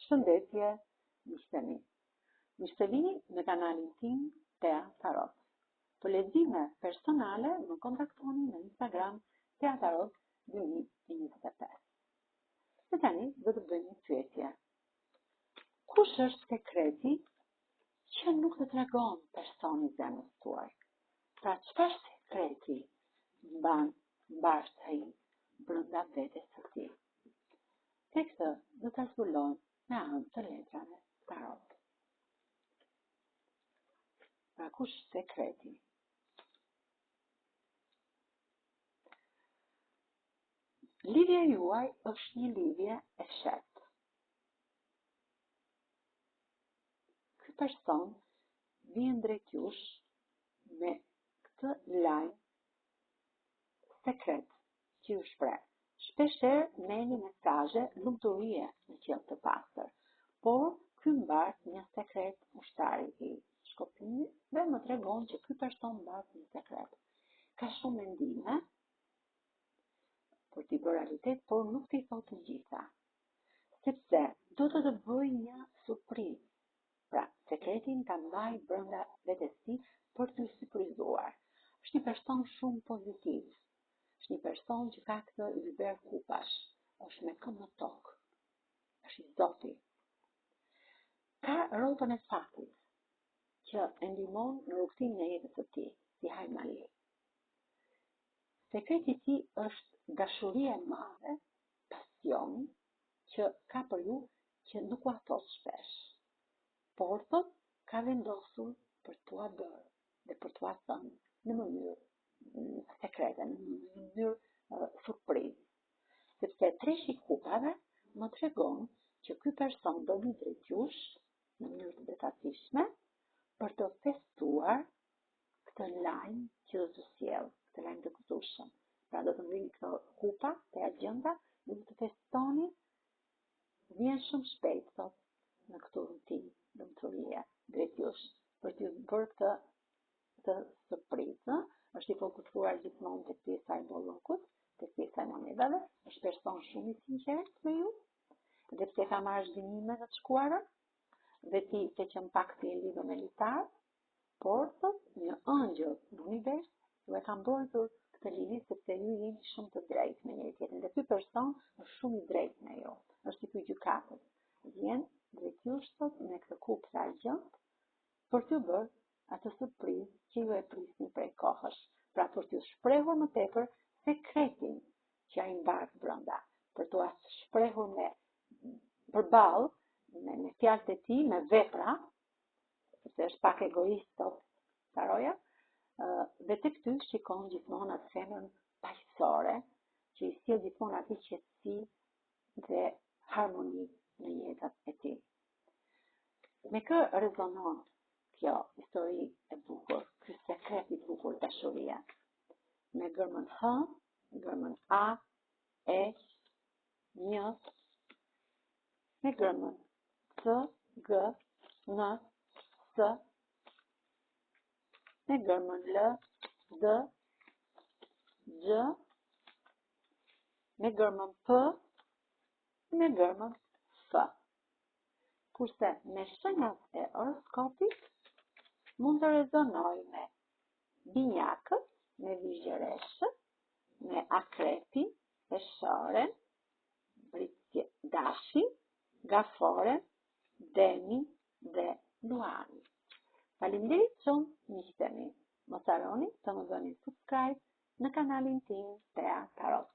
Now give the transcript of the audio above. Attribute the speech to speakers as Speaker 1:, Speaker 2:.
Speaker 1: Shëndetje, miqtemi. Mirë se vini në kanalin tim Tea Tarot. Për lexime personale më kontaktoni në Instagram Tea Tarot 2025. Dhe tani do të bëjmë një pyetje. Kush është sekreti që nuk të tregon personi zemrës tuaj? Pra çfarë sekreti mbahet ai brenda vetes së tij? Këtë do ta zbulojmë me anë të letrave tarot. Pra kush sekreti? Lidhja juaj është një lidhje e fshehtë. Ky person vjen drejt jush me këtë lajm sekret që ju shpreh. Shpeshherë merrni mesazhe lumturie në qell të pastër, por ky mbar një sekret ushtari i shkopimit dhe më tregon që ky person mbar një sekret. Ka shumë mendime për t'i bërë realitet, por nuk t'i thot të gjitha, sepse do të bëj një surprizë. Pra, sekretin ta mbaj brenda vetes tij për t'u surprizuar. Është një person shumë pozitiv. Është një person që ka këtë liber kupash, është me këmbë në tokë, është i zoti. Ka rrotën e faktit, që e ndihmon në rrugtimin e jetës së tij, si hajmali. Sekreti i tij është dashuria e madhe, pasioni, që ka për ju, që nuk ua thot shpesh, por thot ka vendosur për t'ua bërë dhe për t'ua thënë në mënyrë sekrete, në mënyrë surprizë. Sepse treshi i kupave më tregon që ky person do vi drejt jush në mënyrë të befatishme për të festuar këtë lajm që do të sjell, këtë lajm të gëzueshëm. Pra do të vinë këto kupa te agjenda dhe do të festoni, vjen shumë shpejt thot në këtë rutinë lumturie drejt jush për t'ju bërë këtë surprizë. Është i fokusuar gjithmonë tek pjesa e bollokut, tek pjesa e monedhave, është person shumë i sinqert me ju, dhe pse ka marrë zhvillime të shkuara, dhe ti ke qenë pak të lidhur me litar, por thot një ëngjëll në univers ju e ka mbrojtur këtë lidhje sepse ju jeni shumë të drejtë me njëri tjetrin. Dhe ky person është shumë i drejtë me ju. Është i gjykatës. Vjen drejt jush thot me këtë kupë të argjend për t'ju bërë atë surprizë që ju e prisni prej kohësh, pra për t'ju shprehur më tepër sekretin që ai mbar brenda, për t'u shprehur me përballë me fjalët e tij, me vepra, sepse është pak egoist sot Taroja, dhe tek ty shikon gjithmonë atë femër paqësore që i sjell gjithmonë atë qetësi dhe harmoni në jetën e tij. Me kë rezonon kjo histori e bukur, ky sekret i bukur, dashuria? Me gërmën H, gërmën A, E, Ñ, me gërmën C, G, N, S, me gërmën L, D, G, me gërmën P, me gërmën F. Kurse me shenjat e horoskopit mund të rezonoj me binjakët, me vizhereshët, me akrepin, peshoren, dashin, gaforen, demin dhe luanin. Faleminderit shumë, miqtemi. Mos harroni të më bëni subscribe në kanalin tim Tea Tarot.